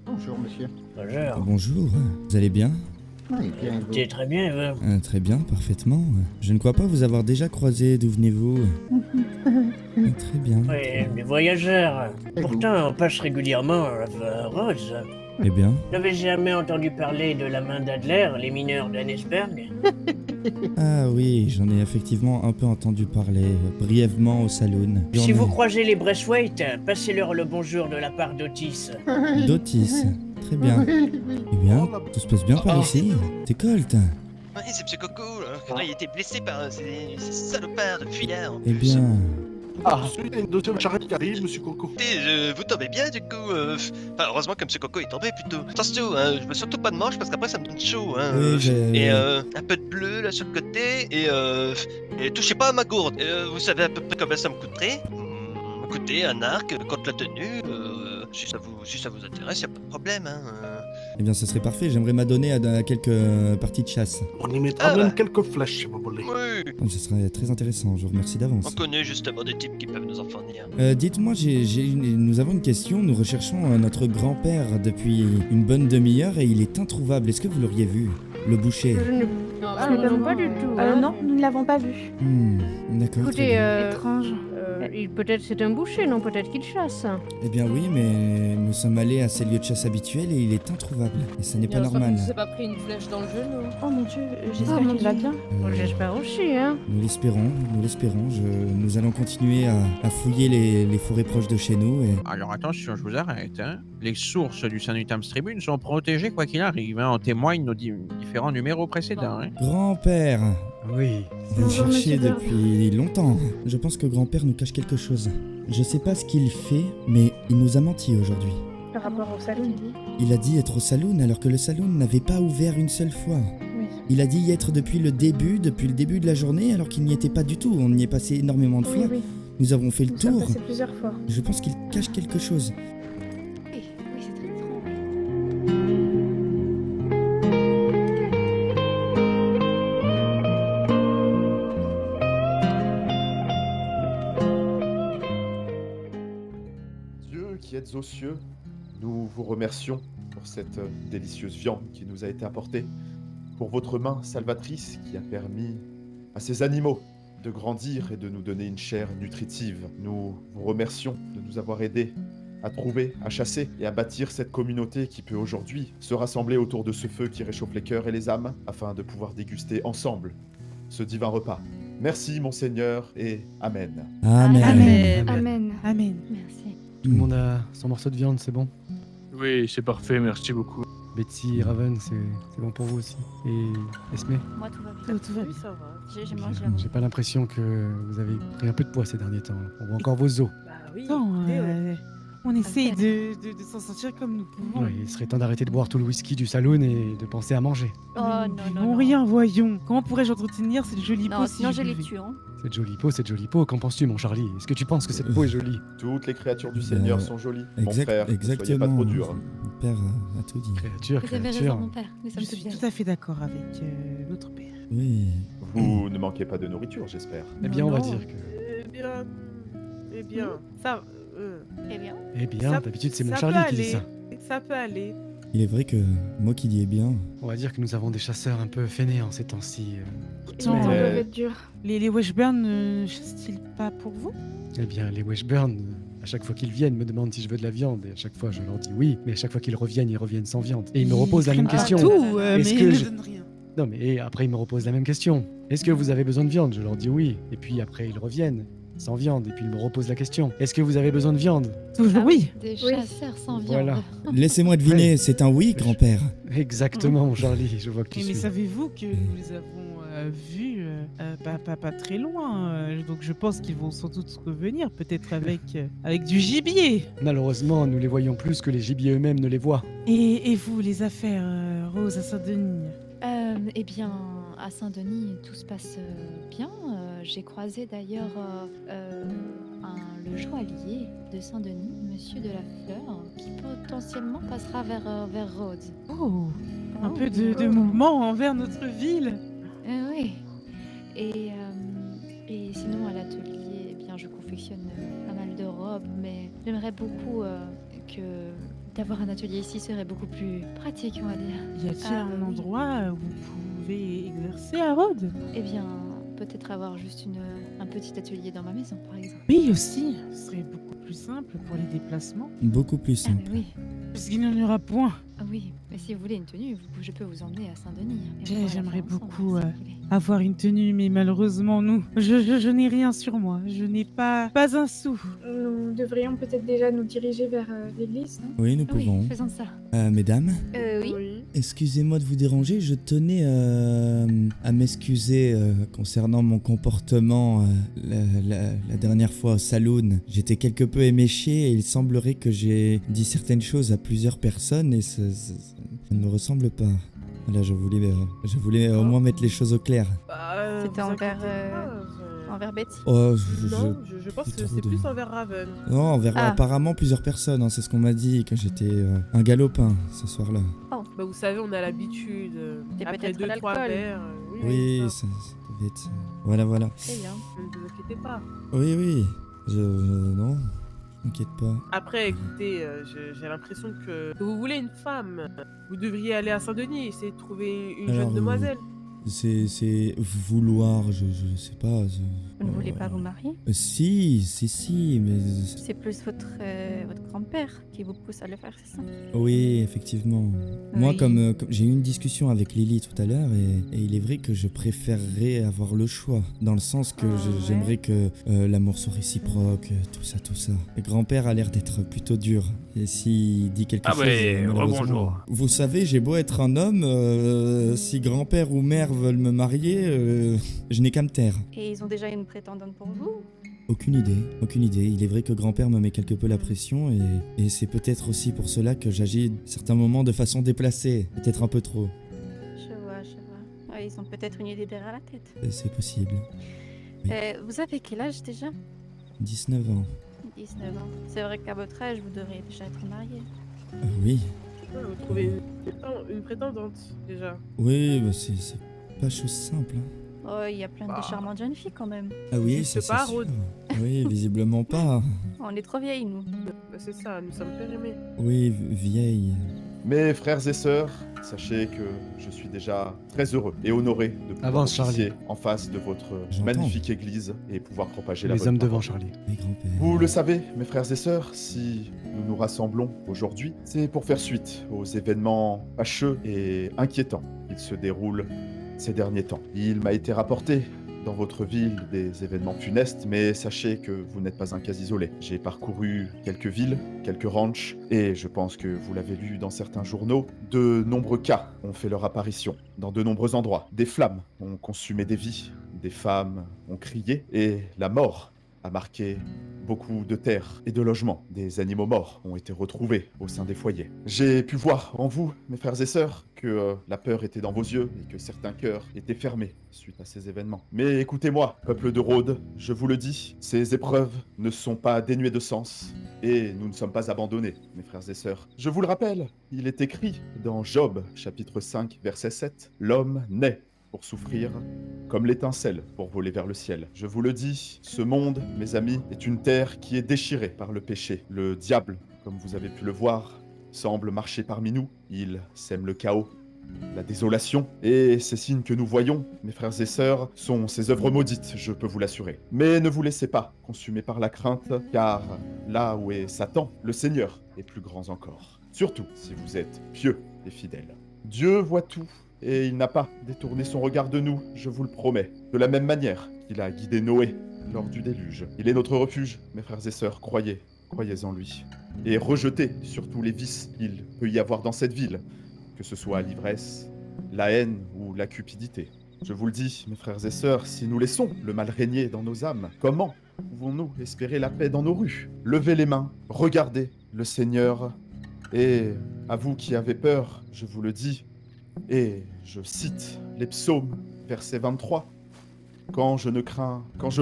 Bonjour, monsieur. Bonjour. Bonjour, vous allez bien? Oui, bien, et vous? T'es très bien, vous. Très bien, parfaitement. Je ne crois pas vous avoir déjà croisé, d'où venez-vous? Très bien. Oui, des voyageurs. Et vous? Pourtant, on passe régulièrement à Rhodes. Eh bien, Vous n'avez jamais entendu parler de la main d'Adler, les mineurs d'Annesberg? ah oui, j'en ai effectivement un peu entendu parler, brièvement au saloon. Si vous croisez les Braithwaite, passez-leur le bonjour de la part d'Otis. D'Otis, très bien. Oui, oui. Eh bien, tout se passe bien par Oh. ici. C'est Colt. Oui, c'est Monsieur Coco, là. Il a été blessé par ces salopards de fuyards. Eh bien, Ah, il y a une deuxième charrette qui arrive, monsieur Coco. Écoutez, vous tombez bien du coup. Enfin, heureusement que Monsieur Coco est tombé plutôt. Attention, je veux surtout pas de manche parce qu'après ça me donne chaud. Hein, oui, j'ai... et un peu de bleu là sur le côté et touchez pas à ma gourde. Vous savez à peu près combien ça me coûterait? Écoutez, un arc contre la tenue. Si ça vous intéresse, y a pas de problème. Hein, Eh bien, ce serait parfait. J'aimerais m'adonner à quelques parties de chasse. On y mettra Ah, même bah. quelques flèches si vous voulez. Oui. Oh, ce serait très intéressant. Je vous remercie On d'avance. connaît justement des types qui peuvent nous en fournir. Dites-moi, nous avons une question. Nous recherchons notre grand-père depuis une bonne demi-heure et il est introuvable. Est-ce que vous l'auriez vu? Le boucher. Non, pas du tout. Non, nous ne l'avons pas vu. D'accord. très Écoutez, bien. Étrange. peut-être c'est un boucher, non? Peut-être qu'il chasse. Eh bien oui, mais nous sommes allés à ses lieux de chasse habituels et il est introuvable. Et ça n'est pas normal. Ne s'est pas pris une flèche dans le genou. Oh mon dieu, j'espère Oh mon qu'il va Dieu. bien. Bon, j'espère aussi, hein. Nous l'espérons, nous l'espérons. Nous allons continuer à fouiller les forêts proches de chez nous. Et... Alors attention, je vous arrête. Hein. Les sources du Sanutams Tribune sont protégées quoi qu'il arrive. Hein. En témoignent nos différents numéros précédents. Hein. Grand-père, Oui. vous me Bonjour, cherchez monsieur depuis longtemps. Je pense que grand-père nous cache quelque chose. Je sais pas ce qu'il fait, mais il nous a menti aujourd'hui. Par rapport au salon. Il a dit être au saloon alors que le saloon n'avait pas ouvert une seule fois. Oui. Il a dit y être depuis le début de la journée alors qu'il n'y était pas du tout. On y est passé énormément de Oui, fois. oui. Nous avons fait le Nous sommes tour. passés plusieurs fois. Je pense qu'il cache quelque chose. Oui, c'est très étrange. Dieu qui êtes aux cieux, nous vous remercions pour cette délicieuse viande qui nous a été apportée, pour votre main salvatrice qui a permis à ces animaux de grandir et de nous donner une chair nutritive. Nous vous remercions de nous avoir aidés à trouver, à chasser et à bâtir cette communauté qui peut aujourd'hui se rassembler autour de ce feu qui réchauffe les cœurs et les âmes afin de pouvoir déguster ensemble ce divin repas. Merci, Monseigneur, et Amen. Amen. Amen. Amen. Amen. Merci. Tout le monde a son morceau de viande, c'est bon? Oui, c'est parfait, merci beaucoup. Betty, Raven, c'est bon pour vous aussi. Et Esme, Moi, tout va bien. Tout va bien. Ça va. J'ai mangé avant. j'ai pas l'impression que vous avez pris un peu de poids ces derniers temps. On voit encore vos os. Bah oui. Non, on essaye Ok. de s'en sortir comme nous pouvons. Ouais, il serait temps d'arrêter de boire tout le whisky du saloon et de penser à manger. Oh non, non, Bon, non. rien, voyons. Comment pourrais-je entretenir cette jolie peau Non, si sinon je je les buvais? tue. Hein. Cette jolie peau, qu'en penses-tu, mon Charlie? Est-ce que tu penses que cette peau est jolie? Toutes les créatures du Seigneur sont jolies. Mon Exact- frère, ne soyez exactement. pas trop dur. Mon père a tout dit. Créature, Vous avez raison, créature. mon père. Nous sommes Je suis tous tout à fait d'accord avec votre père. Oui. Vous ne manquez pas de nourriture, j'espère. Eh bien, on va Non. dire que... Eh bien, ça... Eh bien. Eh bien, Ça- d'habitude, c'est mon ça Charlie peut qui dit ça. aller. Ça peut aller. Il est vrai que moi qui dis bien. On va dire que nous avons des chasseurs un peu fainéants ces temps-ci. Ils ont Mais- doivent être durs. Les Washburn ne chassent-ils pas pour vous? Eh bien, les Washburn, à chaque fois qu'ils viennent, me demandent si je veux de la viande. Et à chaque fois, je leur dis oui. Mais à chaque fois qu'ils reviennent, ils reviennent sans viande. Et ils me reposent la même prennent question. Tout, Est-ce mais que ils je- ne donnent rien. Non, mais après, ils me reposent la même question. Est-ce que vous avez besoin de viande? Je leur dis oui. Et puis après, ils reviennent sans viande. Et puis ils me reposent la question. Est-ce que vous avez besoin de viande? Toujours oui. Des Oui. chasseurs sans viande. Voilà. Laissez-moi deviner, c'est un oui, grand-père. Exactement, mon Charlie. Je vois que tu Mais suis. savez-vous que nous les avons vus pas très loin, donc je pense qu'ils vont sans doute revenir, peut-être avec du gibier. Malheureusement, nous les voyons plus que les gibiers eux-mêmes ne les voient. Et vous, les affaires, Rose, à Saint-Denis? Eh bien, à Saint-Denis, tout se passe bien. J'ai croisé d'ailleurs le joaillier de Saint-Denis, Monsieur de la Fleur, qui potentiellement passera vers Rhodes. Oh, un Oh, peu de mouvement envers notre ville. Oui. Et Et sinon, à l'atelier, eh bien, je confectionne pas mal de robes, mais j'aimerais beaucoup que d'avoir un atelier ici serait beaucoup plus pratique, on va dire. Y a-t-il Ah, un oui. endroit où vous pouvez exercer à Rhodes? Eh bien, peut-être avoir juste un petit atelier dans ma maison, par exemple. Oui, aussi. Ce serait beaucoup plus simple pour les déplacements. Beaucoup plus Ah, simple. mais oui. Parce qu'il n'y en aura point. Ah oui, mais si vous voulez une tenue, je peux vous emmener à Saint-Denis. Et on J'ai- pourra la j'aimerais faire ensemble, beaucoup, si vous voulez. Avoir une tenue, mais malheureusement, non. Je n'ai rien sur moi. Je n'ai pas un sou. Nous devrions peut-être déjà nous diriger vers l'église, non? Oui, nous Ah oui, pouvons. faisons ça. Mesdames, Oui. excusez-moi de vous déranger, je tenais à m'excuser concernant mon comportement la dernière fois au saloon. J'étais quelque peu éméché et il semblerait que j'ai dit certaines choses à plusieurs personnes et ça ne me ressemble pas. Voilà, je voulais au moins mettre les choses au clair. C'était envers Betty. Oh, Non, je pense que trop c'est de- plus envers Raven. Non, envers Ah. apparemment plusieurs personnes, hein, c'est ce qu'on m'a dit, que j'étais un galopin ce soir-là. Bah, vous savez, on a l'habitude. C'est Après peut-être 2-3 l'alcool. verres. Oui, ça. ça devait être... Voilà. Très bien, ne vous inquiétez pas. Oui, non, je m'inquiète pas. Après, écoutez, j'ai l'impression que vous voulez une femme. Vous devriez aller à Saint-Denis et essayer de trouver une Alors, jeune demoiselle. C'est vouloir, je sais pas. Vous ne voulez pas vous marier? Si, mais... C'est plus votre grand-père qui vous pousse à le faire, c'est ça? Oui, effectivement. Moi, Oui. comme j'ai eu une discussion avec Lily tout à l'heure, et il est vrai que je préférerais avoir le choix, dans le sens que j'aimerais que l'amour soit réciproque, tout ça. Le grand-père a l'air d'être plutôt dur, et s'il dit quelque chose... malheureusement- rebonjour. Vous savez, j'ai beau être un homme, si grand-père ou mère veulent me marier, je n'ai qu'à me taire. Et ils ont déjà une prétendante pour vous? Aucune idée. Il est vrai que grand-père me met quelque peu la pression et c'est peut-être aussi pour cela que j'agis à certains moments de façon déplacée, peut-être un peu trop. Je vois. Ouais, ils ont peut-être une idée derrière la tête. C'est possible. Oui. Vous avez quel âge déjà? 19 ans. 19 ans. C'est vrai qu'à votre âge, vous devriez déjà être marié. Oui. Vous trouvez une prétendante, déjà. Oui, bah c'est pas chose simple. Hein. Oh, il y a plein de charmantes jeunes filles quand même. Ah oui, Juste ça pas, c'est sûr. Rhodes. Oui, visiblement pas. On est trop vieilles, nous. Bah, c'est ça, nous sommes périmés. Oui, vieille. Mes frères et sœurs, sachez que je suis déjà très heureux et honoré de pouvoir Avance, officier en face de votre J'entends. magnifique église et pouvoir propager la Les bonne hommes parole. devant, Charlie. Oui, grand-père. Vous le savez, mes frères et sœurs, si nous nous rassemblons aujourd'hui, c'est pour faire suite aux événements fâcheux et inquiétants qui se déroulent ces derniers temps. Il m'a été rapporté dans votre ville des événements funestes, mais sachez que vous n'êtes pas un cas isolé. J'ai parcouru quelques villes, quelques ranchs, et je pense que vous l'avez lu dans certains journaux, de nombreux cas ont fait leur apparition dans de nombreux endroits. Des flammes ont consumé des vies, des femmes ont crié, et la mort a marqué beaucoup de terres et de logements. Des animaux morts ont été retrouvés au sein des foyers. J'ai pu voir en vous, mes frères et sœurs, que la peur était dans vos yeux et que certains cœurs étaient fermés suite à ces événements. Mais écoutez-moi, peuple de Rhodes, je vous le dis, ces épreuves ne sont pas dénuées de sens et nous ne sommes pas abandonnés, mes frères et sœurs. Je vous le rappelle, il est écrit dans Job, chapitre 5, verset 7, « L'homme naît pour souffrir comme l'étincelle pour voler vers le ciel. » Je vous le dis, ce monde, mes amis, est une terre qui est déchirée par le péché. Le diable, comme vous avez pu le voir, semble marcher parmi nous. Il sème le chaos, la désolation, et ces signes que nous voyons, mes frères et sœurs, sont ces œuvres maudites, je peux vous l'assurer. Mais ne vous laissez pas consumer par la crainte, car là où est Satan, le Seigneur est plus grand encore. Surtout si vous êtes pieux et fidèles. Dieu voit tout, et il n'a pas détourné son regard de nous, je vous le promets. De la même manière qu'il a guidé Noé lors du déluge. Il est notre refuge, mes frères et sœurs, croyez en lui. Et rejetez surtout les vices qu'il peut y avoir dans cette ville, que ce soit l'ivresse, la haine ou la cupidité. Je vous le dis, mes frères et sœurs, si nous laissons le mal régner dans nos âmes, comment pouvons-nous espérer la paix dans nos rues? Levez les mains, regardez le Seigneur, et à vous qui avez peur, je vous le dis, et je cite les psaumes, verset 23, « Quand je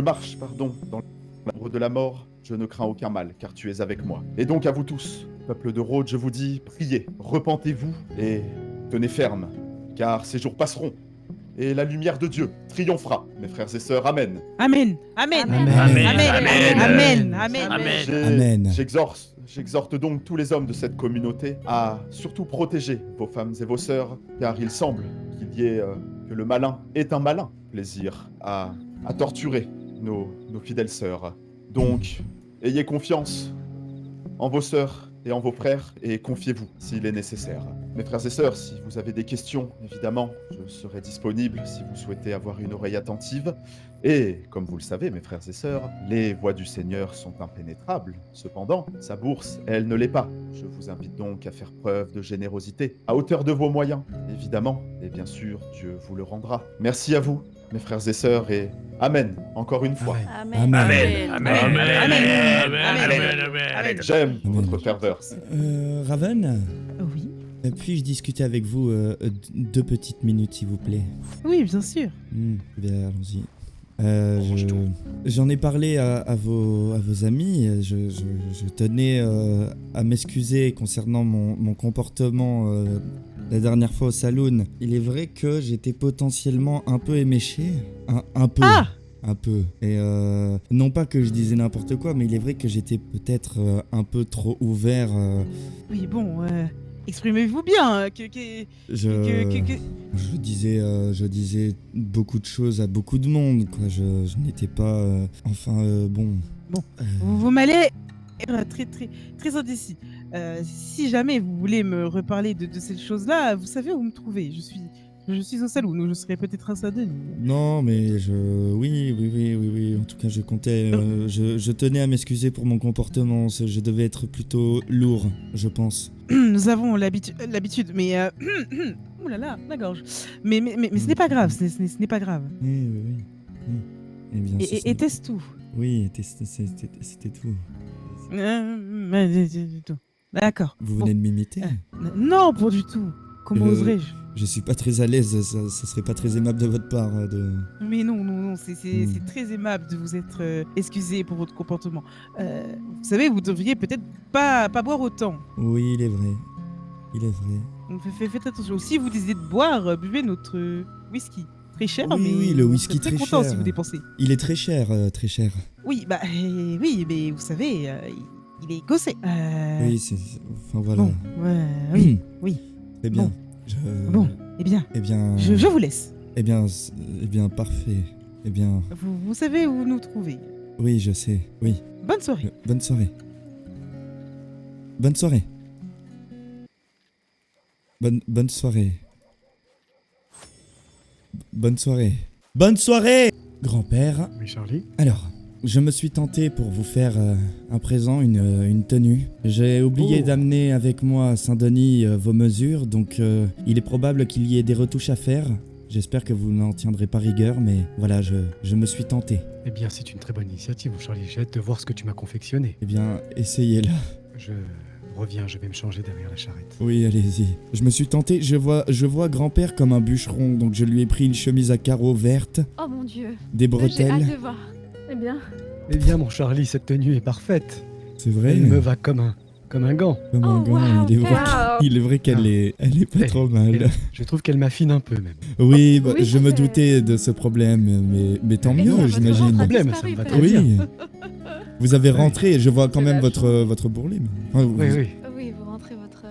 marche, dans l'ombre de la mort, je ne crains aucun mal, car tu es avec moi. » Et donc à vous tous, peuple de Rhodes, je vous dis, priez, repentez-vous et tenez ferme, car ces jours passeront, et la lumière de Dieu triomphera. Mes frères et sœurs, Amen. Amen. Amen. Amen. Amen. Amen. Amen. Amen. Amen. J'exhorte donc tous les hommes de cette communauté à surtout protéger vos femmes et vos sœurs, car il semble qu'il y ait que le malin est un malin plaisir à torturer nos fidèles sœurs. Donc, ayez confiance en vos sœurs et en vos frères, et confiez-vous s'il est nécessaire. Mes frères et sœurs, si vous avez des questions, évidemment, je serai disponible si vous souhaitez avoir une oreille attentive. Et, comme vous le savez, mes frères et sœurs, les voies du Seigneur sont impénétrables. Cependant, sa bourse, elle ne l'est pas. Je vous invite donc à faire preuve de générosité, à hauteur de vos moyens, évidemment. Et bien sûr, Dieu vous le rendra. Merci à vous, mes frères et sœurs, et Amen, encore une fois. Amen. J'aime votre ferveur. Raven, Oui. puis-je discuter avec vous 2 petites minutes, s'il vous plaît? Oui, bien sûr. Bien, allons-y. J'en ai parlé à vos amis. Je tenais à m'excuser concernant mon comportement la dernière fois au saloon. Il est vrai que j'étais potentiellement un peu éméché. Un peu. Ah! Un peu. Et non pas que je disais n'importe quoi, mais il est vrai que j'étais peut-être un peu trop ouvert. Oui, bon, exprimez-vous bien. Je disais beaucoup de choses à beaucoup de monde, quoi. Je n'étais pas... bon... Bon, vous m'allez être très indécis. Si jamais vous voulez me reparler de ces choses-là, vous savez où me trouver. Je suis au saloon, ou je serai peut-être à Saint-Denis. Non, mais oui. En tout cas, je comptais... je tenais à m'excuser pour mon comportement. Je devais être plutôt lourd, je pense. Nous avons l'habitude, mais... Ouh là là, la gorge. Mais ce n'est pas grave, ce n'est pas grave. Oui. Eh bien, était-ce tout? Oui, c'était tout. D'accord. Vous venez de m'imiter? Non, pas du tout. Comment oserais-je? Je suis pas très à l'aise, ça serait pas très aimable de votre part Mais non, c'est très aimable de vous être excusé pour votre comportement. Vous savez, vous devriez peut-être pas boire autant. Oui, il est vrai. Donc, faites attention. Si vous décidez de boire, buvez notre whisky. Très cher, oui, le whisky très très content cher. si vous dépensez. Il est très cher, très cher. Oui, oui, mais vous savez, il est gossé. Oui, enfin voilà. Bon, oui. Très bien. Bon, eh bien. Je vous laisse. Eh bien, parfait. Eh bien. Vous savez où nous trouver. Oui, je sais. Oui. Bonne soirée. Bonne soirée. Bonne soirée. Bonne soirée. Bonne soirée. Bonne soirée, grand-père. Oui, Charlie. Alors, je me suis tenté pour vous faire un présent, une tenue. J'ai oublié d'amener avec moi à Saint-Denis vos mesures, donc il est probable qu'il y ait des retouches à faire. J'espère que vous n'en tiendrez pas rigueur, mais voilà, je me suis tenté. Eh bien, c'est une très bonne initiative, Charlie. J'ai hâte de voir ce que tu m'as confectionné. Eh bien, essayez-la. Je reviens, je vais me changer derrière la charrette. Oui, allez-y. Je me suis tenté, je vois grand-père comme un bûcheron, donc je lui ai pris une chemise à carreaux verte. Oh mon Dieu. Des bretelles. J'ai hâte de voir. Eh bien, mon Charlie, cette tenue est parfaite. C'est vrai. Elle me va comme un gant. Comme un gant. Il est vrai qu'elle est pas trop mal. Je trouve qu'elle m'affine un peu, même. Oui, je me doutais de ce problème, mais tant mieux, j'imagine. Pas de problème, ça me va très bien. Vous avez rentré, je vois quand même votre bourrelet. Oui. Oui, vous rentrez votre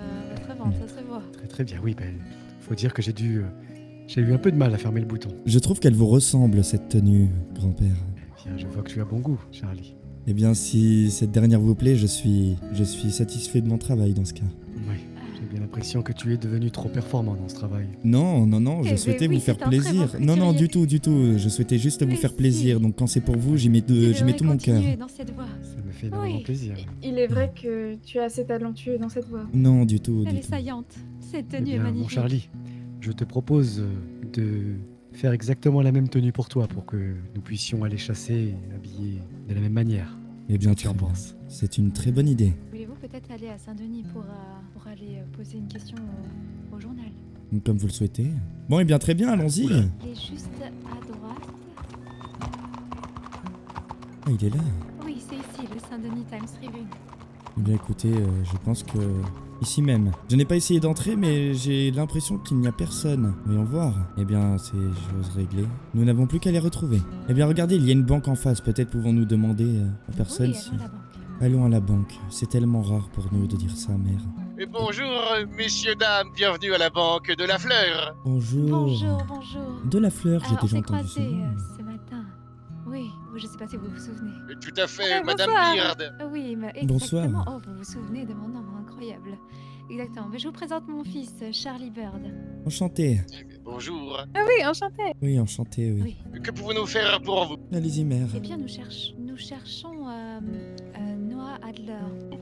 ventre, ça se voit. Très bien, oui, faut dire que j'ai eu un peu de mal à fermer le bouton. Je trouve qu'elle vous ressemble, cette tenue, grand-père. Bien, je vois que tu as bon goût, Charlie. Eh bien, si cette dernière vous plaît, je suis satisfait de mon travail dans ce cas. Oui, j'ai bien l'impression que tu es devenu trop performant dans ce travail. Non, je souhaitais vous faire plaisir. Non, du tout. Je souhaitais juste vous faire plaisir. Donc quand c'est pour vous, j'y mets tout mon cœur. Ça me fait énormément plaisir. Il est vrai que tu es assez talentueux dans cette voie. Non, du tout. Elle est saillante. Cette tenue est magnifique. Mon Charlie, je te propose de faire exactement la même tenue pour toi, pour que nous puissions aller chasser habillés de la même manière. Eh bien, tu en penses. C'est une très bonne idée. Voulez-vous peut-être aller à Saint-Denis pour aller poser une question au journal? Comme vous le souhaitez. Bon, eh bien, très bien, allons-y. Il est juste à droite. Ah, il est là. Oui, c'est ici, le Saint-Denis Times Tribune. Eh bien, écoutez, je pense que Ici même. Je n'ai pas essayé d'entrer, mais j'ai l'impression qu'il n'y a personne. Voyons voir. Eh bien, c'est chose réglée. Nous n'avons plus qu'à les retrouver. Eh bien, regardez, il y a une banque en face. Peut-être pouvons-nous demander aux personnes Oui, si... allons à la banque. Allons à la banque. C'est tellement rare pour nous de dire ça, mère. Et bonjour, messieurs, dames, bienvenue à la Banque de la Fleur. Bonjour. Bonjour. De la fleur, j'ai Alors, on déjà s'est entendu ça. croisés ce matin. Oui, je sais pas si vous vous souvenez. Tout à fait, Madame bonsoir. Beard. Oui, mais Bonsoir. exactement. Oh, vous vous souvenez de mon nom, incroyable. Exactement. Mais je vous présente mon fils, Charlie Bird. Enchanté. Bonjour. Ah oui, enchanté. Oui, enchanté, oui. Que pouvons-nous faire pour vous? Allez-y, mère. Eh bien, nous cherchons Noah Adler.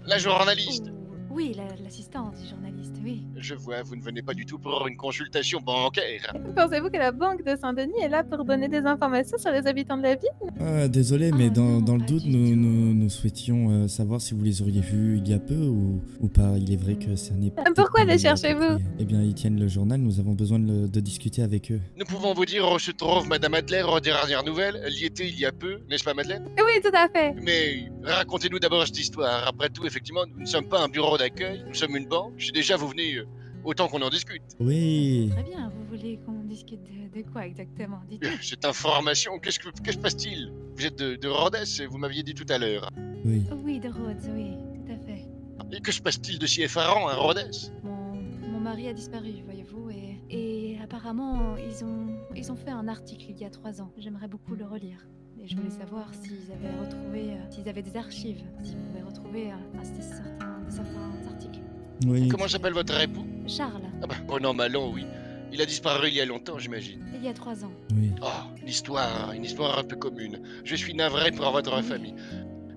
La journaliste. Oui, l'assistante du journaliste, oui. Je vois, vous ne venez pas du tout pour une consultation bancaire. Pensez-vous que la banque de Saint-Denis est là pour donner des informations sur les habitants de la ville? Ah, désolé, mais dans le doute, nous souhaitions savoir si vous les auriez vus il y a peu ou pas. Il est vrai que ça n'est pas... Pourquoi les cherchez-vous? Eh bien, ils tiennent le journal, nous avons besoin de discuter avec eux. Nous pouvons vous dire où se trouve Madame Adler aux dernières nouvelles. Elle y était il y a peu, n'est-ce pas, Madeleine? Oui, tout à fait. Mais racontez-nous d'abord cette histoire. Après tout, effectivement, nous ne sommes pas un bureau d'accueil, nous sommes une banque. Si déjà vous venez, autant qu'on en discute. Oui. Très bien, vous voulez qu'on discute de quoi exactement? Dites-nous. Cette information, que se passe-t-il? Vous êtes de Rhodes, vous m'aviez dit tout à l'heure. Oui. Oui, de Rhodes, oui, tout à fait. Et que se passe-t-il de si effarant à Rhodes? Mon mari a disparu, voyez-vous, et apparemment, ils ont fait un article il y a 3 ans. J'aimerais beaucoup le relire. Et je voulais savoir s'ils avaient retrouvé, s'ils avaient des archives, s'ils pouvaient retrouver certains articles. Oui. Comment s'appelle votre époux? Charles, Ah bah, bon an, mal an, oui. Il a disparu il y a longtemps, j'imagine. il y a 3 ans. Oui. Oh, une histoire un peu commune. Je suis navré pour votre famille.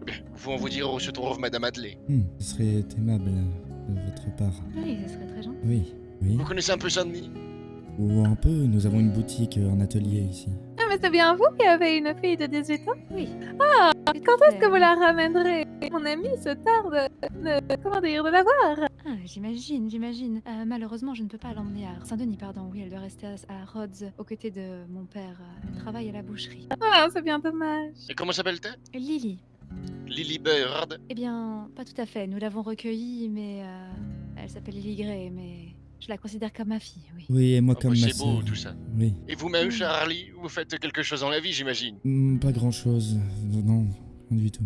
Bien, pouvons vous dire où se trouve Madame Adler? Ce serait aimable de votre part. Oui, ce serait très gentil. Oui. Oui. Vous connaissez un peu Saint-Denis? Ou un peu, nous avons une boutique, un atelier ici. Ah, mais c'est bien vous qui avez une fille de 18 ans? Oui. Ah, quand est-ce que vous la ramènerez? Mon ami se tarde de la voir. Ah, j'imagine. Malheureusement, je ne peux pas l'emmener à Saint-Denis, pardon. Oui, elle doit rester à Rhodes, aux côtés de mon père. Elle travaille à la boucherie. Ah, c'est bien dommage. Et comment s'appelle-t-elle? Lily. Lily Bird. Eh bien, pas tout à fait. Nous l'avons recueillie, mais elle s'appelle Lily Gray, mais je la considère comme ma fille, oui. Oui, et moi Oh, comme bah, ma c'est beau sœur. tout ça. Oui. Et vous-même, Charlie, vous faites quelque chose dans la vie, j'imagine? Pas grand-chose. Non, rien du tout.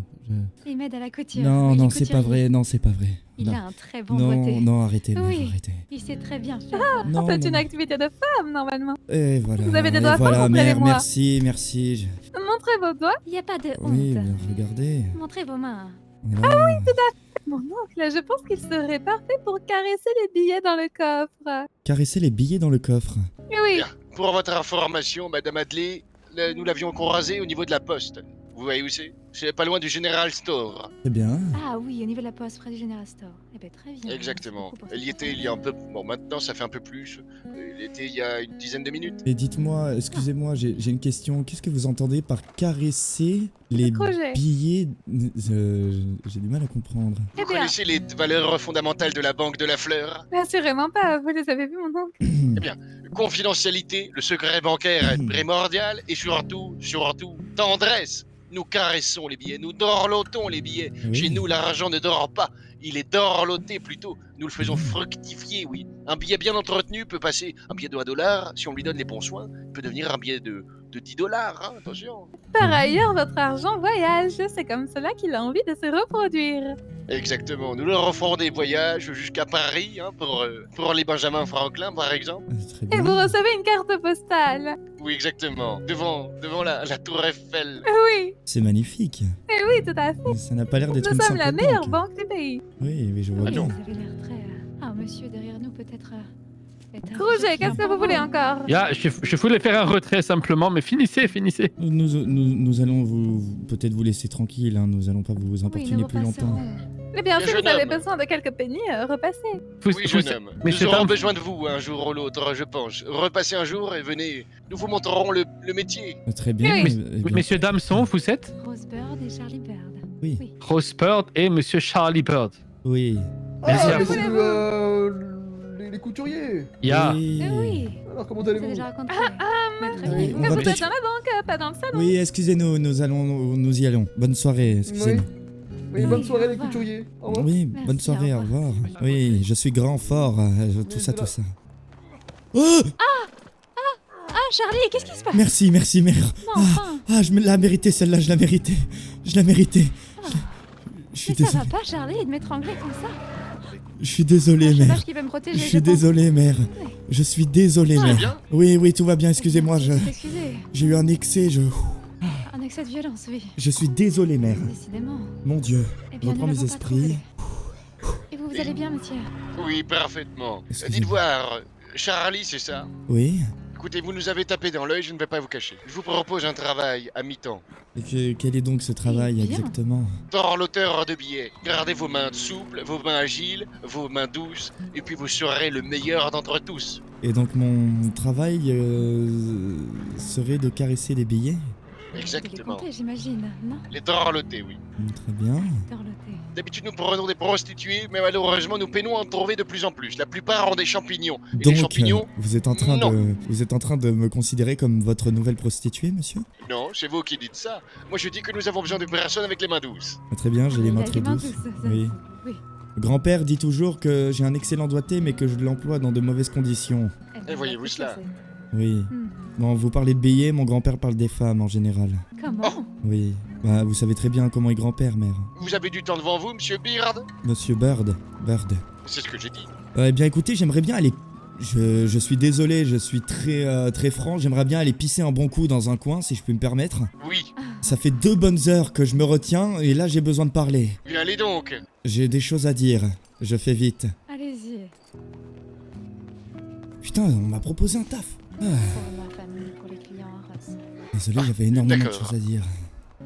Il m'aide à la couture. Non, Oui, il non, est c'est pas couturier. vrai. Non, c'est pas vrai. Il Non. a un très bon Non, doigté. non, arrêtez, mère, Oui, arrêtez. il sait très bien faire. Non, C'est non, une non. activité de femme, normalement. Et voilà. Vous avez des et doigts voilà, forts, mère, montrez-les-moi. merci. Montrez vos doigts. Il n'y a pas de Oui, honte. mais regardez. Montrez vos mains. Voilà. Ah oui, tout à fait. Mon oncle, je pense qu'il serait parfait pour caresser les billets dans le coffre. Caresser les billets dans le coffre. Oui. Bien. Pour votre information, Madame Adler, nous l'avions croisée au niveau de la poste. Vous voyez où c'est? C'est pas loin du General Store. Très bien. Ah oui, au niveau de la poste, près du General Store. Eh bien, très bien. Exactement. Merci beaucoup pour Elle y cette était il y a un peu... Bon, maintenant, ça fait un peu plus. Elle était il y a une dizaine de minutes. Et dites-moi, excusez-moi, j'ai une question. Qu'est-ce que vous entendez par caresser les projet. billets? J'ai du mal à comprendre. Eh Vous bien, connaissez les valeurs fondamentales de la Banque de la Fleur? assurément pas. Vous les avez vus, mon oncle? Eh bien, confidentialité, le secret bancaire est primordial et surtout, tendresse. Nous caressons les billets, nous dorlotons les billets. Oui. Chez nous, l'argent ne dort pas, il est dorloté plutôt. Nous le faisons fructifier, oui. Un billet bien entretenu peut passer, un billet de $1, si on lui donne les bons soins, peut devenir un billet de $10, hein, attention. Par ailleurs, votre argent voyage. C'est comme cela qu'il a envie de se reproduire. Exactement, nous leur offrons des voyages jusqu'à Paris, hein, pour les Benjamin Franklin, par exemple. Très Et bien. vous recevez une carte postale. Oui, exactement, devant la tour Eiffel. Oui. C'est magnifique. Et oui, tout à fait. Ça n'a pas l'air d'être Nous une sommes simple la meilleure banque. banque du pays. Oui, mais je vois Ah bien. non. Vous avez l'air très... Ah, monsieur derrière nous, peut-être... Rouget, qu'est-ce que vous voulez encore? Je voulais faire un retrait simplement, mais finissez. Nous allons peut-être vous laisser tranquille, hein. Nous allons pas vous importuner plus longtemps. Eh bien, Bien, si vous jeune avez homme. besoin de quelques pennies, repassez. Oui, jeune homme. mais Nous c'est aurons un- besoin de vous un jour ou l'autre, je pense. Repassez un jour et venez. Nous vous montrerons le métier. Très bien. Oui. eh bien, Messieurs, dames, sont, vous êtes Rose Bird et Charlie Bird. Oui. Rose Bird et Monsieur Charlie Bird. Oui. Merci Ah, à mais vous. c'est les couturiers. Il y a... Oui. Oui, Alors, comment c'est allez-vous? déjà raconté. Mais très Oui, bien. on Mais va vous êtes peut-être... dans la banque, pas dans le salon. Oui, excusez-nous, nous y allons. Bonne soirée, excusez-nous. Oui, bonne soirée les couturiers. Au revoir. Oui, Merci, bonne soirée, au au revoir. revoir. Oui, je suis grand, fort, tout ça, tout ça. Oh, Ah, Charlie, qu'est-ce qui se passe? merci, merci, mère. Non, enfin. Je me l'ai mérité, celle-là, je l'ai mérité. Je l'ai mérité. Je suis Mais ça désolé. va pas, Charlie, de m'étrangler comme ça? Je suis désolé, Un mère. chômage qui va me protéger, Je je suis pense. désolé, mère. Je suis désolé, Tout va mère. bien Oui, oui, tout va bien, excusez-moi, Excusez, j'ai eu un excès, un excès de violence, oui. je suis désolé, mère. Décidément. Mon Dieu, Eh je bien, reprends nous mes l'avons pas esprits. trouvé. Et vous allez bien, monsieur? Oui, parfaitement. Excusez-moi. Dites voir, Charlie, c'est ça? Oui. Écoutez, vous nous avez tapé dans l'œil, je ne vais pas vous cacher. Je vous propose un travail à mi-temps. Et quel est donc ce travail bien. exactement? Torloteur de billets. Gardez vos mains souples, vos mains agiles, vos mains douces, et puis vous serez le meilleur d'entre tous. Et donc mon travail serait de caresser les billets? Les Exactement. compter, j'imagine, non? Les torlotés, oui. Très bien. Dorloté. D'habitude, nous prenons des prostituées, mais malheureusement, nous peinons à en trouver de plus en plus. La plupart ont des champignons. Et les Donc, champignons, vous êtes en train non. de me considérer comme votre nouvelle prostituée, monsieur? non, c'est vous qui dites ça. Moi, je dis que nous avons besoin de personnes avec les mains douces. Ah, très bien, j'ai les mains très douces. Oui. Oui. Grand-père dit toujours que j'ai un excellent doigté, mais que je l'emploie dans de mauvaises conditions. Eh Et bien, voyez-vous qu'est-ce que cela? Oui. Hmm. Bon, vous parlez de billets, mon grand-père parle des femmes en général. Comment? Oui. Bah, vous savez très bien comment est grand-père, mère. Vous avez du temps devant vous, monsieur Beard? Monsieur Bird. Bird. C'est ce que j'ai dit. Eh bien, écoutez, j'aimerais bien aller... Je suis désolé, je suis très franc. J'aimerais bien aller pisser un bon coup dans un coin, si je puis me permettre. Oui. Ça fait 2 bonnes heures que je me retiens, et là, j'ai besoin de parler. Bien, allez donc. J'ai des choses à dire. Je fais vite. Allez-y. Putain, on m'a proposé un taf. Ah, Pour ma famille, pour les clients à Ross. désolé, j'avais énormément de d'accord. choses à dire.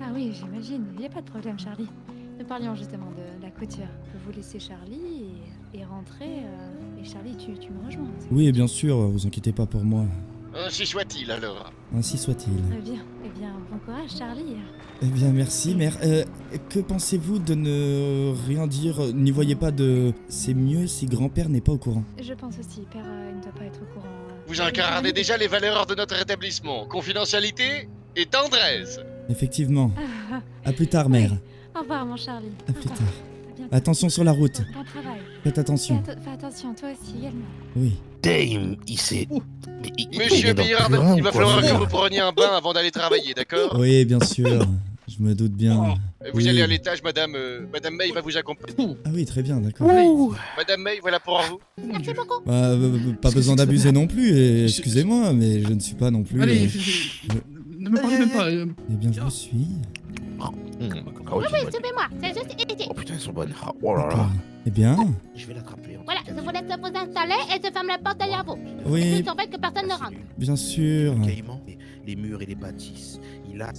Ah oui, j'imagine. Il n'y a pas de problème, Charlie. Nous parlions justement de la couture. Je peux vous laisser Charlie et rentrer. Et Charlie, tu me rejoins. Oui, bien sûr, vous inquiétez pas pour moi. Ainsi soit-il, alors. Ainsi soit-il. Très bien. Eh bien, bon courage, Charlie. Eh bien, merci, mère. Que pensez-vous de ne rien dire? N'y voyez pas de... C'est mieux si grand-père n'est pas au courant. Je pense aussi, Père il ne doit pas être au courant. Vous incarnez déjà les valeurs de notre établissement. Confidentialité et tendresse. Effectivement. Ah, À plus tard, mère. Au revoir, mon Charlie. À plus tard. Attention sur la route. Bon travail. Faites attention. Fais attention, toi aussi également. Oui. Dame, il s'est. Monsieur Beard, il va falloir que vous preniez un bain avant d'aller travailler, d'accord? Oui, bien sûr. Je me doute bien. Vous Oui. allez à l'étage, madame May va vous accompagner. Ah oui, très bien, d'accord. Madame May, voilà pour vous. Merci beaucoup. Bah, pas besoin d'abuser non plus, excusez-moi, mais je ne suis pas non plus... Allez, je- ne me parlez même pas. Eh bien, je le suis. Oui, suivez-moi, c'est juste ici. Oh putain, elles sont bonnes. Oh là là. D'accord. Eh bien... Je vais l'attraper. Voilà, je vous laisse vous installer et je ferme la porte derrière vous. Oui. Je surveille que personne ne rentre. Bien sûr. Caïman, les murs et les bâtisses. Il a.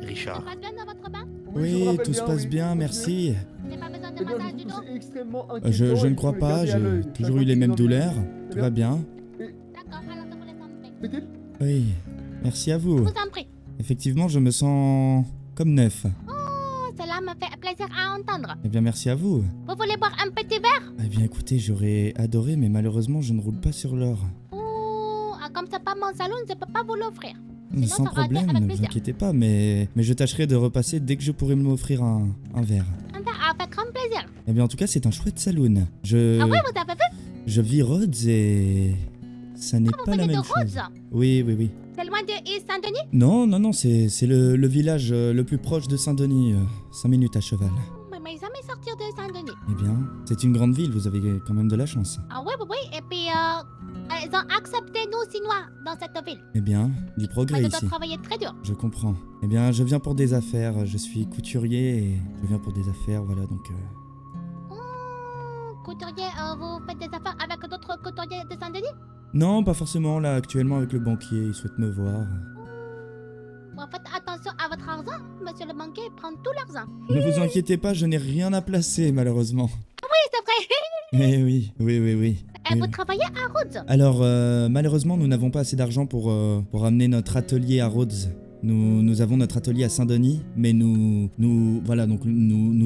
Richard. Ça passe bien dans votre bain? Oui, tout se passe bien, merci. Vous n'avez pas besoin de massage du dos? extrêmement Je ne crois pas, j'ai toujours eu les mêmes douleurs. Tout va bien. D'accord, alors je vous laisse en paix. Oui, merci à vous. Je vous en prie. Effectivement, je me sens comme neuf. Oh, cela me fait plaisir à entendre. Eh bien, merci à vous. Vous voulez boire un petit verre? Eh bien, écoutez, j'aurais adoré, mais malheureusement, je ne roule pas sur l'or. Oh, comme c'est pas mon salon, je peux pas vous l'offrir. Sans ça aurait été problème, avec ne vous plaisir. inquiétez pas, mais je tâcherai de repasser dès que je pourrai m'offrir un verre. Un verre avec grand plaisir. Eh bien, en tout cas, c'est un chouette saloon. Ah oui, vous avez vu? Je vis Rhodes et... ça n'est pas la venez de même chose. Rhodes? Oui, oui, oui. C'est loin de East Saint-Denis? Non, c'est le village le plus proche de Saint-Denis, 5 minutes à cheval. Mais jamais sortir de Saint-Denis. Eh bien, c'est une grande ville, vous avez quand même de la chance. Ah oui, oui, oui. Et puis, ils ont accepté nous, Chinois, dans cette ville. Eh bien, du progrès Mais je dois ici. travailler très dur. Je comprends. Eh bien, je viens pour des affaires, je suis couturier et je viens pour des affaires, voilà, donc... Couturier, vous faites des affaires avec d'autres couturiers de Saint-Denis? Non, pas forcément, là, actuellement avec le banquier, il souhaite me voir. Bon, faites attention à votre argent. Monsieur le banquier prend tout l'argent. Ne vous inquiétez pas, je n'ai rien à placer, malheureusement. Oui, c'est vrai. Eh oui. Et vous travaillez à Rhodes? Alors, malheureusement, nous n'avons pas assez d'argent pour amener notre atelier à Rhodes. Nous avons notre atelier à Saint-Denis, mais nous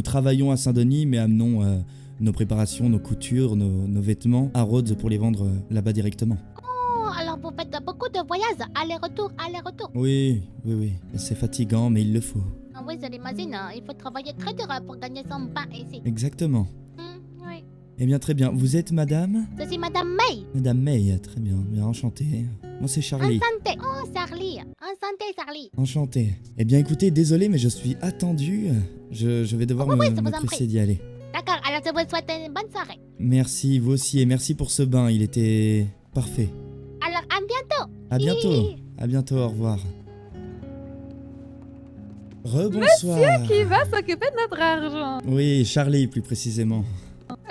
travaillons à Saint-Denis, mais amenons nos préparations, nos coutures, nos vêtements à Rhodes pour les vendre là-bas directement. Oh, alors vous faites beaucoup de voyages, aller-retour, aller-retour. Oui. C'est fatigant, mais il le faut. Oui, je l'imagine. Il faut travailler très dur pour gagner son pain ici. Exactement. Oui. Eh bien, très bien. Vous êtes madame? Je suis Madame May. Madame May, très bien. Bien enchanté. Moi, c'est Charlie. Enchantée. Oh, Charlie. Enchantée, Charlie. Enchanté. Eh bien, écoutez, désolé, mais je suis attendu. Je vais devoir Oh, oui, me ça vous en presser prie. d'y aller. D'accord, alors je vous souhaite une bonne soirée. Merci, vous aussi, et merci pour ce bain. Il était parfait. Alors, à bientôt. À bientôt. À bientôt, au revoir. Rebonsoir. Monsieur qui va s'occuper de notre argent. Oui, Charlie, plus précisément.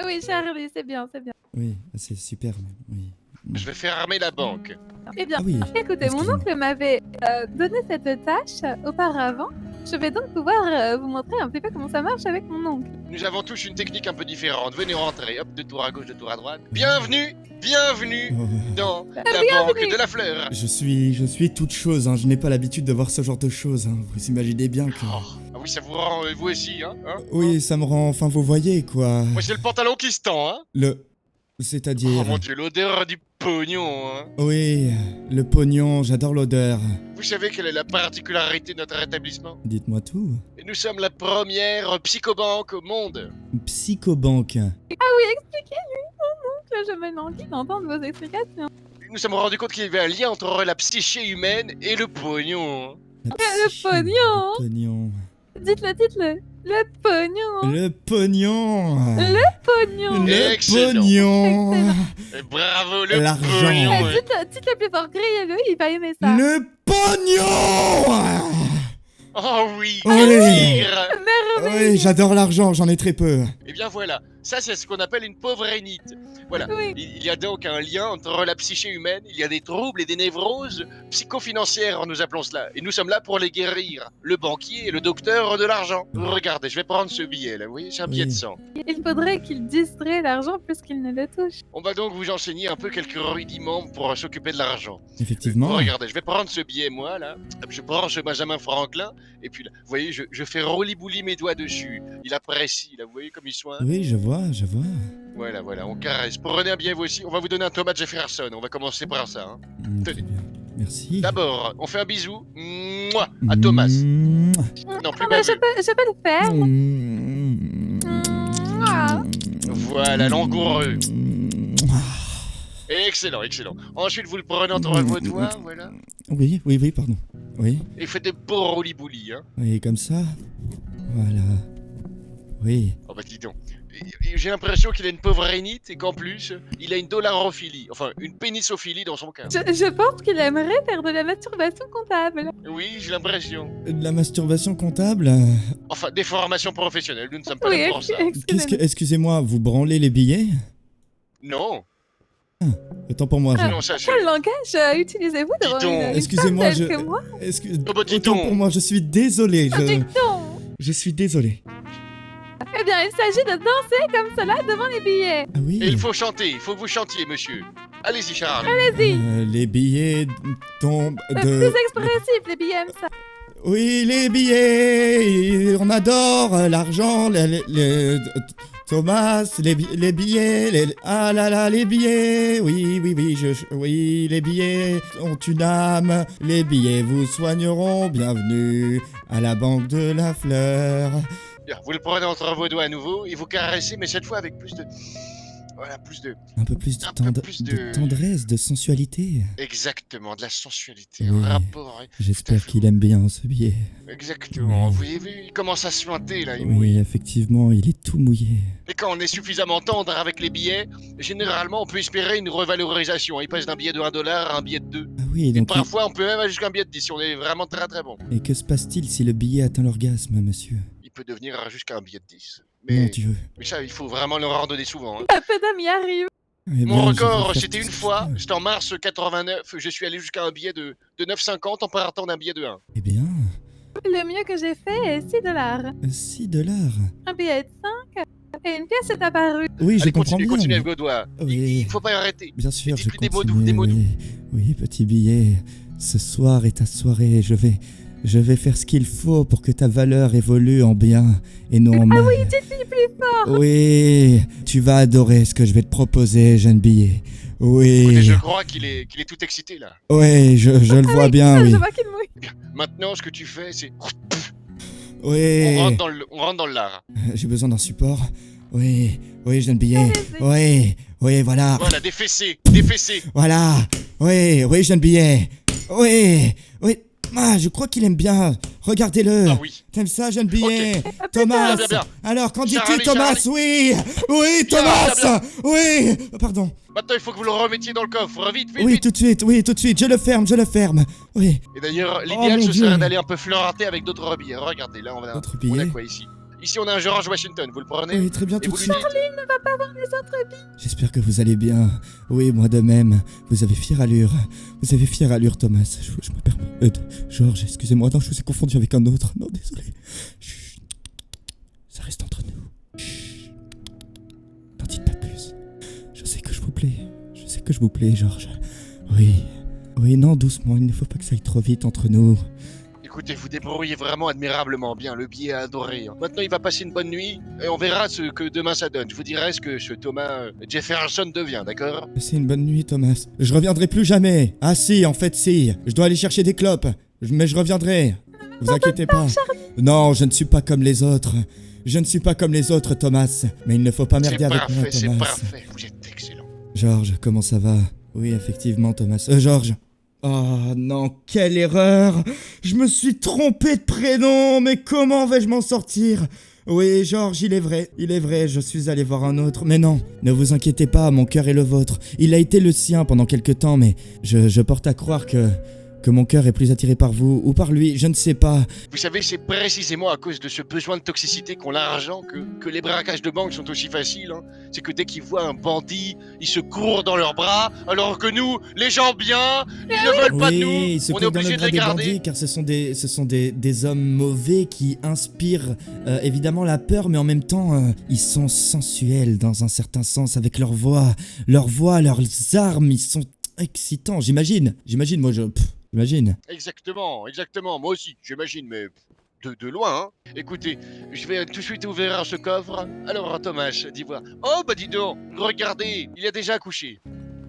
Oui, Charlie, c'est bien, c'est bien. Oui, c'est super, oui. Je vais fermer la banque. Eh bien, Ah oui, écoutez, mon excusez-moi. oncle m'avait donné cette tâche auparavant. Je vais donc pouvoir vous montrer un petit peu comment ça marche avec mon oncle. Nous avons tous une technique un peu différente. Venez rentrer, hop, de tour à gauche, de tour à droite. Bienvenue, bienvenue dans la banque de la fleur. Je suis toute chose, hein. Je n'ai pas l'habitude de voir ce genre de choses. Hein. Vous imaginez bien que... Ah oui, ça vous rend, vous aussi, hein, Oui, ça me rend... Enfin, vous voyez, quoi. Moi, c'est le pantalon qui se tend, hein. C'est-à-dire... Oh mon dieu, l'odeur du pognon, hein. Oui, le pognon, j'adore l'odeur. Vous savez quelle est la particularité de notre établissement? Dites-moi tout. Nous sommes la première psychobanque au monde. Psychobanque. Ah oui, expliquez-lui, mon oncle, je me languis d'entendre vos explications. Nous nous sommes rendus compte qu'il y avait un lien entre la psyché humaine et le pognon. Le pognon. Pognon. Dites-le, dites-le. Le pognon. Le pognon. Le pognon. Le Excellent. pognon. Et bravo, le L'argent. pognon. Eh, dites-le plus fort, criez-le, il va aimer ça. Le pognon. Oh oui, Oui. tigre. Oui, j'adore l'argent, j'en ai très peu. Eh bien voilà, ça c'est ce qu'on appelle une pauvrénite. Voilà, Oui. il y a donc un lien entre la psyché humaine, il y a des troubles et des névroses psychofinancières, nous appelons cela. Et nous sommes là pour les guérir. Le banquier est le docteur de l'argent. Regardez, je vais prendre ce billet là, vous voyez, c'est un billet de 100. Il faudrait qu'il distrait l'argent plus qu'il ne le touche. On va donc vous enseigner un peu quelques rudiments pour s'occuper de l'argent. Effectivement. Regardez, je vais prendre ce billet, moi, là. Hop, je branche Benjamin Franklin. Et puis, là, vous voyez, je fais roulis-bouli mes doigts dessus. Il apprécie, là, vous voyez comme ils sont. Oui, je vois, je vois. Voilà, voilà, on caresse. Prenez un billet, vous aussi. On va vous donner un Thomas Jefferson. On va commencer par ça. Hein. Tenez. Merci. D'abord, on fait un bisou. Mouah, à Thomas. Non, plus Ah bah, baveux. je peux le faire. Voilà, langoureux. Excellent, excellent. Ensuite, vous le prenez entre vos doigts, voilà. Oui, oui, oui, pardon. Oui. Et faites des beaux roulis-bouli, hein. Oui, comme ça. Voilà. Oui. Oh bah dis donc. Et j'ai l'impression qu'il a une pauvre rhénite et qu'en plus, il a une dollarophilie, enfin une pénisophilie dans son cas. Je pense qu'il aimerait faire de la masturbation comptable. Oui, j'ai l'impression. De la masturbation comptable. Enfin, des formations professionnelles, nous ne sommes pas Oui, là pour ça. Excusez-moi, vous branlez les billets? Non. Autant pour moi. Non, ça, Quel langage utilisez-vous devant une Excusez-moi, femme je. telle que moi Autant pour moi, je suis désolé. Dites donc. Je suis désolé. Eh bien, il s'agit de danser comme cela devant les billets. Ah oui. Et il faut chanter, il faut que vous chantiez, monsieur. Allez-y, Charles. Allez-y. Les billets tombent de. Plus expressif, les billets aiment ça. Oui, les billets, on adore l'argent, Thomas, les billets, ah là là, les billets, oui, oui, oui, oui, les billets ont une âme, les billets vous soigneront, bienvenue à la banque de la fleur. Bien, vous le prenez entre vos doigts à nouveau et vous caressez, mais cette fois avec plus de... Voilà, plus de... Un peu plus de, plus de- de tendresse, de sensualité. Exactement, de la sensualité, Oui. un rapport... J'espère qu'il aime bien ce billet. Exactement, vous avez vu, il commence à suinter là, il Oui, mouille. effectivement, il est tout mouillé. Et quand on est suffisamment tendre avec les billets, généralement on peut espérer une revalorisation. Il passe d'un billet de 1$ à un billet de 2. Ah oui, donc Parfois on peut même aller jusqu'à un billet de 10 si on est vraiment très très bon. Et que se passe-t-il si le billet atteint l'orgasme, monsieur? Il peut devenir jusqu'à un billet de 10. Mon Dieu. Mais ça, il faut vraiment le randonner souvent. Hein. La pedame y arrive. Eh Mon bien, je record, vais faire c'était tout une ce fois, qu'il faut. c'était en mars 89, je suis allé jusqu'à un billet de 9,50 en partant d'un billet de 1. Eh bien, Le mieux que j'ai fait est $6. 6$. Un billet de 5 et une pièce est apparue. Oui, je Allez, comprends continue, bien. continue mais- avec vos doigts. Oui. Il faut pas arrêter. Bien sûr, je plus des mots continue. doux, des mots doux. oui. Oui, petit billet. Ce soir est ta soirée. Je vais faire ce qu'il faut pour que ta valeur évolue en bien et non en mal. Ah oui, dites-lui plus fort. Oui, tu vas adorer ce que je vais te proposer, jeune billet. Oui. Écoutez, je crois qu'il est tout excité là. Oui, je le vois bien, oui. Je vois qu'il mouille. Bien. Maintenant, ce que tu fais, c'est... Oui. On rentre dans le lard. J'ai besoin d'un support. Oui, oui, j'ai un billet. Oui, oui, voilà. Voilà, des fessées, des fessées. Voilà. Oui, oui, j'ai un billet. Oui, oui. Ah, je crois qu'il aime bien. Regardez-le. Ah oui. T'aimes ça, jeune billet. Okay. Thomas. Bien, bien, bien. Alors, qu'en dis-tu, Charlie, Thomas? Charlie. Oui. Oui, Thomas. Bien, bien, Oui. Pardon. Maintenant, il faut que vous le remettiez dans le coffre. Vite, vite, Oui, vite. tout de suite. Oui, tout de suite. Je le ferme. Oui. Et d'ailleurs, Oh, l'idéal, mon ce Dieu. serait d'aller un peu flirter avec d'autres billets. Regardez, là, on a billets. quoi ici? Ici, on a un George Washington. Vous le prenez? Oui, très bien, et tout de vous lui suite. dites- Charlie ne va pas voir les autres billes. J'espère que vous allez bien. Oui, moi de même. Vous avez fière allure. Vous avez fière allure, Thomas. Je me permets. Georges, excusez-moi. Non, je vous ai confondu avec un autre. Non, désolé. Chut. Ça reste entre nous. Chut. N'en dites pas plus. Je sais que je vous plais. Je sais que je vous plais, Georges. Oui. Oui, non, doucement. Il ne faut pas que ça aille trop vite entre nous. Écoutez, vous débrouillez vraiment admirablement bien. Le billet a adoré. Maintenant, il va passer une bonne nuit et on verra ce que demain ça donne. Je vous dirai ce que ce Thomas Jefferson devient, d'accord? C'est une bonne nuit, Thomas. Je reviendrai plus jamais. Ah si, en fait, si. Je dois aller chercher des clopes. Mais je reviendrai. Vous inquiétez pas. Non, je ne suis pas comme les autres. Je ne suis pas comme les autres, Thomas. Mais il ne faut pas merder avec moi, C'est Thomas. parfait. Vous êtes excellent. Georges, comment ça va? Oui, effectivement, Thomas. Georges. Oh non, quelle erreur! Je me suis trompé de prénom, mais comment vais-je m'en sortir? Oui, Georges, il est vrai, je suis allé voir un autre. Mais non, ne vous inquiétez pas, mon cœur est le vôtre. Il a été le sien pendant quelque temps, mais je porte à croire que mon cœur est plus attiré par vous ou par lui, je ne sais pas. Vous savez, c'est précisément à cause de ce besoin de toxicité qu'ont l'argent que les braquages de banque sont aussi faciles. Hein. C'est que dès qu'ils voient un bandit, ils se courent dans leurs bras, alors que nous, les gens bien, ils ne veulent pas de nous. Ils se On est courent dans obligé le de bras les des garder. bandits, car ce sont des hommes mauvais qui inspirent évidemment la peur, mais en même temps, ils sont sensuels dans un certain sens avec leur voix, leurs armes, ils sont excitants, j'imagine, moi j'imagine. Exactement, moi aussi, j'imagine, mais de loin, hein. Écoutez, je vais tout de suite ouvrir ce coffre. Alors, Thomas, dis-moi. Oh, bah dis donc, regardez, il a déjà accouché.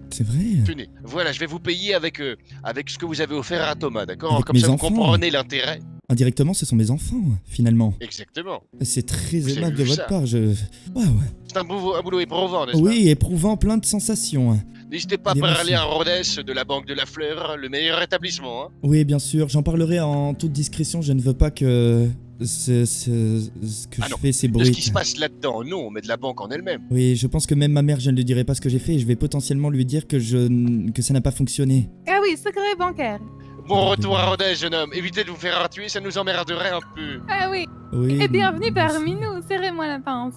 C'est vrai. Tenez, voilà, je vais vous payer avec ce que vous avez offert à Thomas, d'accord? Avec Comme mes ça, enfants. vous comprenez l'intérêt. Indirectement, ce sont mes enfants, finalement. Exactement. C'est très Vous avez aimable de vu votre ça part, Ouais. C'est un boulot éprouvant, n'est-ce pas? Oui, éprouvant, plein de sensations. N'hésitez pas à D'émotions. parler à Rhodes de la Banque de la Fleur, le meilleur établissement, hein. Oui, bien sûr, j'en parlerai en toute discrétion, je ne veux pas que ce que je fais De ce qui s'ébruite. se passe là-dedans, non, mais de la banque en elle-même. Oui, je pense que même ma mère, je ne lui dirai pas ce que j'ai fait et je vais potentiellement lui dire que ça n'a pas fonctionné. Ah oui, secret bancaire. Bon retour à Rhodes, jeune homme. Évitez de vous faire tuer, ça nous emmerderait un peu. Ah oui. Oui. Et bienvenue parmi nous. Serrez-moi la pince.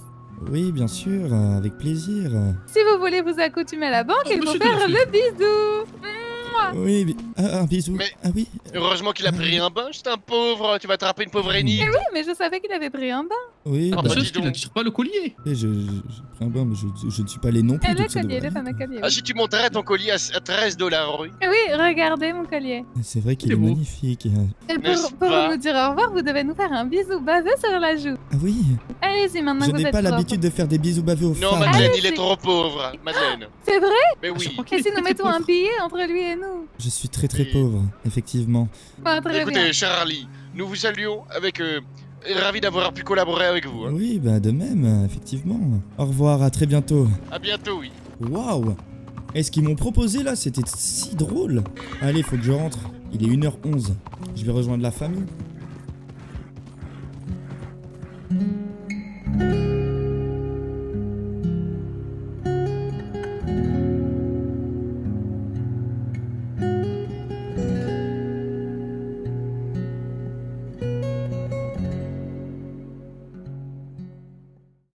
Oui, bien sûr, avec plaisir. Si vous voulez vous accoutumer à la banque, il faut monsieur faire Delphine. le bisou. Mouah. Oui, un bisou. Mais- Ah oui. Heureusement qu'il a pris un bain, c'est un pauvre, tu vas attraper une pauvre énigme. Eh oui, mais je savais qu'il avait pris un bain. Oui, Ah, bah, bah, dis donc. tire pas le collier. j'ai pris un bain, mais je ne suis pas allé non plus. Et le donc ça collier, devrait le aller. fameux collier. Ah, si tu monterais ton collier à $13, oui. Oui, regardez mon collier. C'est vrai qu'il Il est est beau. magnifique. Et N'est-ce pour pas nous dire au revoir, vous devez nous faire un bisou baveux sur la joue. Ah oui, Allez-y, maintenant je que vous n'ai êtes pas propre. l'habitude de faire des bisous baveux aux Non, femmes. Madeleine, il Allez-y. est trop pauvre. Madeleine. C'est vrai? Mais oui. Et si nous mettons un billet entre lui et nous? Je suis très très Oui. pauvre, effectivement. Bah, très Écoutez, bien. Charlie, nous vous saluons avec... ravi d'avoir pu collaborer avec vous. Hein. Oui, bah de même, effectivement. Au revoir, à très bientôt. À bientôt, oui. Waouh! Et ce qu'ils m'ont proposé là, c'était si drôle. Allez, faut que je rentre. Il est 1h11. Je vais rejoindre la famille.